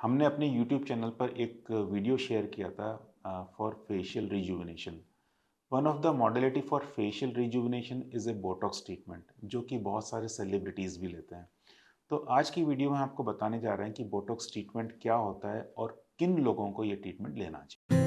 हमने अपने YouTube channel पर एक वीडियो शेयर किया था for facial rejuvenation. One of the modality for facial rejuvenation is a Botox treatment, जो कि बहुत सारे सेलिब्रिटीज़ भी लेते हैं। तो आज की वीडियो में आपको बताने जा रहे हैं कि बोटॉक्स ट्रीटमेंट क्या होता है और किन लोगों को ये ट्रीटमेंट लेना चाहिए।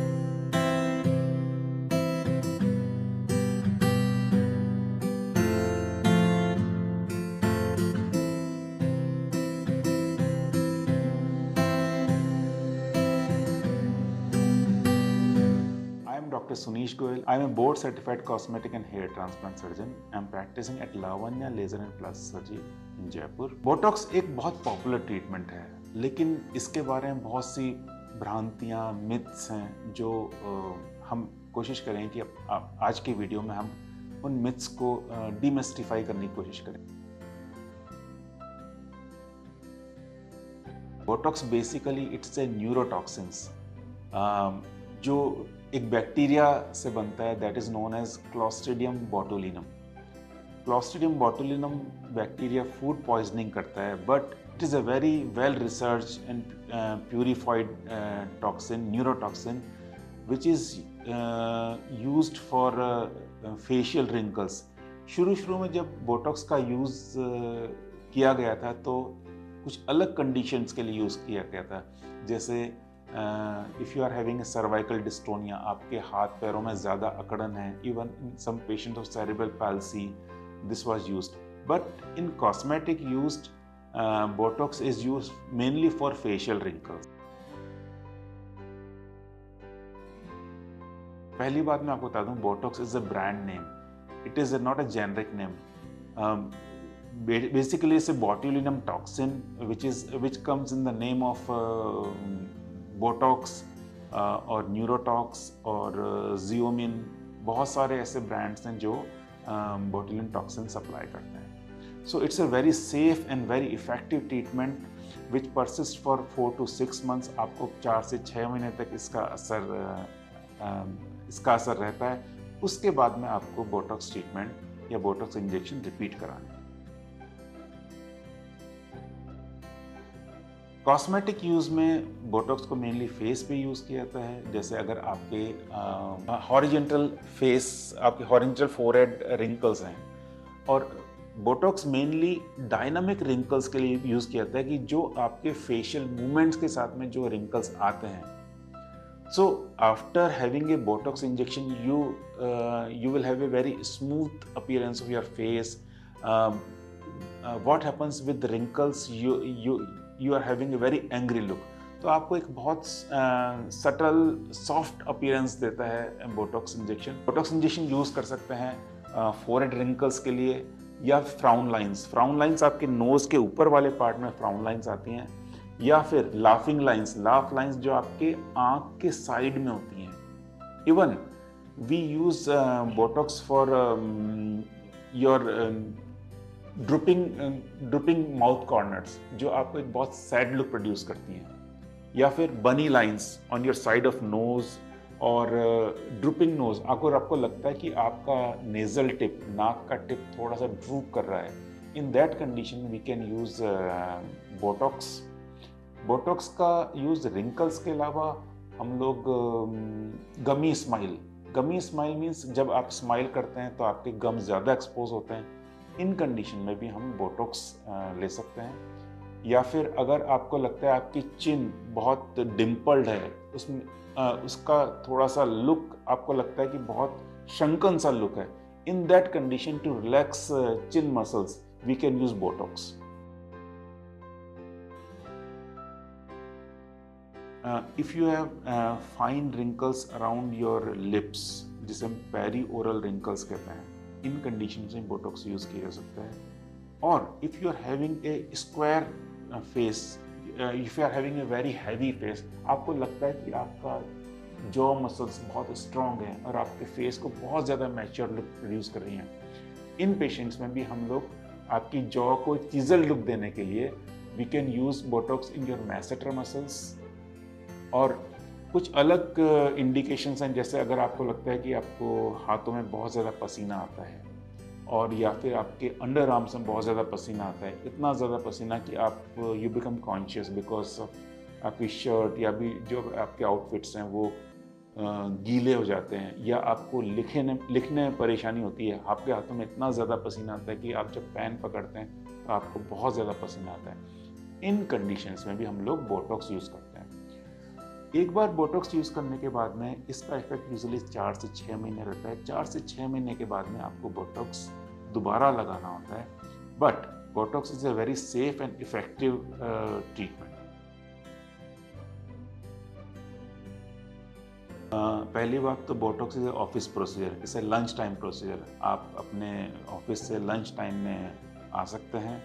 I am Dr. Sunish Goyal. I am a board certified cosmetic and hair transplant surgeon. I am practicing at Lavanya Laser and Plastic Surgery in Jaipur. Botox एक बहुत पॉपुलर ट्रीटमेंट है, लेकिन इसके बारे में बहुत सी भ्रांतियाँ, मिथ्स हैं जो हम कोशिश करें कि आज की वीडियो में हम उन मिथ्स को डिमिस्टिफाई करने की कोशिश करें। Botox basically it's a neurotoxins जो एक बैक्टीरिया से बनता है, that is known as Clostridium botulinum. Clostridium botulinum bacteria food poisoning करता है, but it is a very well research and purified toxin, neurotoxin, which is used for facial wrinkles. शुरू में जब बोटॉक्स का यूज़ किया गया था तो कुछ अलग कंडीशंस के लिए यूज़ किया गया था, जैसे if you are having a cervical dystonia, आपके हाथ पैरों में ज़्यादा अकड़न है, even in some patient of cerebral palsy this was used, but in cosmetic used Botox is used mainly for facial wrinkles. पहली बात मैं आपको बता दूं, Botox is a brand name, it is not a generic name. Basically it's a botulinum toxin which comes in the name of Botox और न्यूरोटॉक्स और जियोमिन। बहुत सारे ऐसे ब्रांड्स हैं जो बोटुलिन टॉक्सिन सप्लाई करते हैं। So it's a very safe and very effective treatment which persist for 4 to 6 months। आपको 4 से 6 महीने तक इसका असर रहता है। उसके बाद में आपको बोटॉक्स ट्रीटमेंट या बोटॉक्स इंजेक्शन रिपीट कराना है। कॉस्मेटिक यूज़ में बोटॉक्स को मेनली फेस पे यूज़ किया जाता है, जैसे अगर आपके हॉरिजेंटल फेस, आपके हॉरिजेंटल फोरहेड रिंकल्स हैं, और बोटॉक्स मेनली डायनामिक रिंकल्स के लिए यूज़ किया जाता है कि जो आपके फेशियल मूवमेंट्स के साथ में जो रिंकल्स आते हैं। So after having a Botox injection you will have a very smooth appearance of your face. What happens with the wrinkles? You are having a very angry look. तो आपको एक बहुत सटल सॉफ्ट अपीयरेंस देता है Botox injection. Botox injection use कर सकते हैं forehead wrinkles के लिए या फ्राउन लाइंस। फ्राउन लाइंस आपके नोज़ के ऊपर वाले पार्ट में फ्राउन लाइंस आती हैं, या फिर लाफिंग लाइंस, लाफ लाइंस जो आपके आँख के साइड में होती हैं। Even we use botox for your drooping mouth corners, जो आपको एक बहुत सैड लुक प्रोड्यूस करती हैं, या फिर बनी lines on your side of nose और ड्रुपिंग नोज। अगर आपको लगता है कि आपका नेजल टिप, नाक का टिप थोड़ा सा ड्रूप कर रहा है, in that condition we can use Botox. Botox का यूज़ रिंकल्स के अलावा हम लोग गमी स्माइल मीन्स जब आप स्माइल करते हैं तो आपके गम ज़्यादा एक्सपोज होते हैं, इन कंडीशन में भी हम बोटॉक्स ले सकते हैं। या फिर अगर आपको लगता है आपकी चिन बहुत डिम्पल्ड है, उसमें उसका थोड़ा सा लुक आपको लगता है कि बहुत शंकन सा लुक है, in that condition to relax chin muscles we can use Botox. If you have fine wrinkles around your lips, जिसे हम पेरी ओरल रिंकल्स कहते हैं, इन कंडीशन में बोटॉक्स यूज किया जा सकता है। और if you are having a square face, if you are having a very heavy face, आपको लगता है कि आपका जॉ मसल्स बहुत स्ट्रॉन्ग हैं और आपके फेस को बहुत ज़्यादा मैच्योर लुक प्रोड्यूस कर रही हैं, इन पेशेंट्स में भी हम लोग आपकी जॉ को चिजल लुक देने के लिए we can use Botox in your masseter muscles. और कुछ अलग इंडिकेशंस हैं, जैसे अगर आपको लगता है कि आपको हाथों में बहुत ज़्यादा पसीना आता है, और या फिर आपके अंडर आर्म्स में बहुत ज़्यादा पसीना आता है, इतना ज़्यादा पसीना कि आप you become conscious because of आपकी शर्ट या भी जो आपके आउटफिट्स हैं वो गीले हो जाते हैं, या आपको लिखने में परेशानी होती है, आपके हाथों में इतना ज़्यादा पसीना आता है कि आप जब पेन पकड़ते हैं तो आपको बहुत ज़्यादा पसीना आता है, इन कंडीशंस में भी हम लोग बोटॉक्स यूज़ करते हैं। एक बार बोटॉक्स यूज़ करने के बाद में इसका इफेक्ट यूजुअली 4 से 6 महीने रहता है। 4 से 6 महीने के बाद में आपको बोटॉक्स दोबारा लगाना होता है, but Botox is a very safe and effective treatment. पहली बात तो बोटॉक्स इज ऑफिस प्रोसीजर, इसे लंच टाइम प्रोसीजर। आप अपने ऑफिस से लंच टाइम में आ सकते हैं,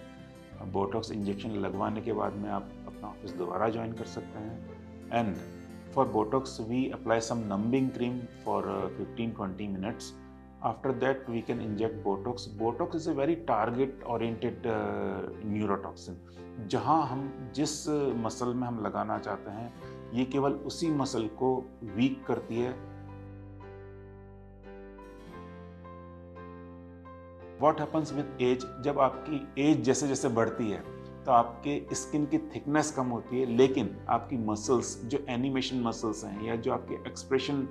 बोटॉक्स इंजेक्शन लगवाने के बाद में आप अपना ऑफिस दोबारा ज्वाइन कर सकते हैं। And for Botox we apply some numbing cream for 15-20 minutes. After that we can inject Botox. Botox is a very target oriented neurotoxin. जहाँ हम जिस मसल में हम लगाना चाहते हैं, ये केवल उसी मसल को वीक करती है। What happens with एज, जब आपकी एज जैसे जैसे बढ़ती है तो आपके स्किन की थिकनेस कम होती है, लेकिन आपकी मसल्स जो एनिमेशन मसल्स हैं या जो आपके एक्सप्रेशन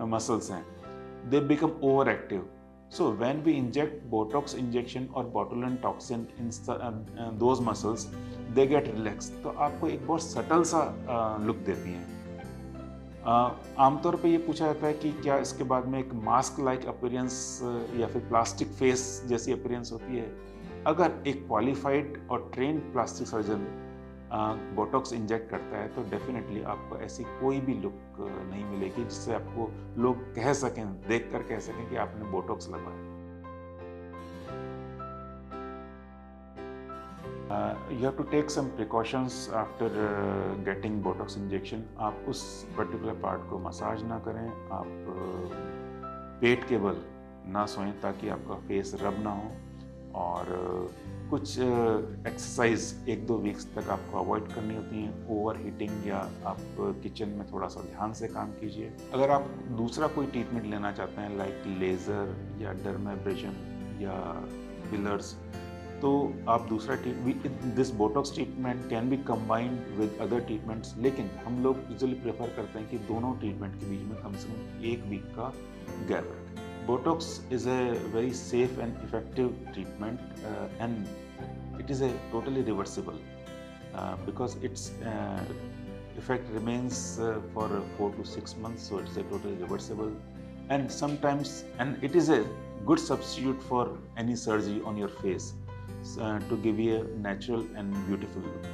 मसल्स हैं, they become overactive. So when we inject Botox injection or botulinum toxin in those muscles, they get relaxed. तो आपको एक बहुत सटल सा लुक देती हैं। आमतौर पे ये पूछा जाता है कि क्या इसके बाद में एक मास्क लाइक अपीयरेंस या फिर प्लास्टिक फेस जैसी अपीयरेंस होती है। अगर एक क्वालिफाइड और trend plastic surgeon Botox inject करता है तो डेफिनेटली आपको ऐसी कोई भी लुक नहीं मिलेगी जिससे आपको लोग कह सकें, देख कर कह सकें कि आपने बोटॉक्स लगवाया। You have to take some precautions after getting botox injection. आप उस पर्टिकुलर पार्ट को मसाज ना करें, आप पेट के बल ना सोएं ताकि आपका फेस रब ना हो, और कुछ एक्सरसाइज 1-2 वीक्स तक आपको अवॉइड करनी होती हैं। ओवर हीटिंग या आप किचन में थोड़ा सा ध्यान से काम कीजिए। अगर आप दूसरा कोई ट्रीटमेंट लेना चाहते हैं लाइक लेज़र या डर्माब्रेशन या फिलर्स, तो आप दूसरा this Botox treatment can be combined with other treatments, लेकिन हम लोग यूजुअली प्रेफर करते हैं कि दोनों ट्रीटमेंट के बीच में कम से कम 1 वीक का गैप रखें। Botox is a very safe and effective treatment, and it is a totally reversible because its effect remains for 4 to 6 months, so it's a totally reversible, and sometimes it is a good substitute for any surgery on your face to give you a natural and beautiful look.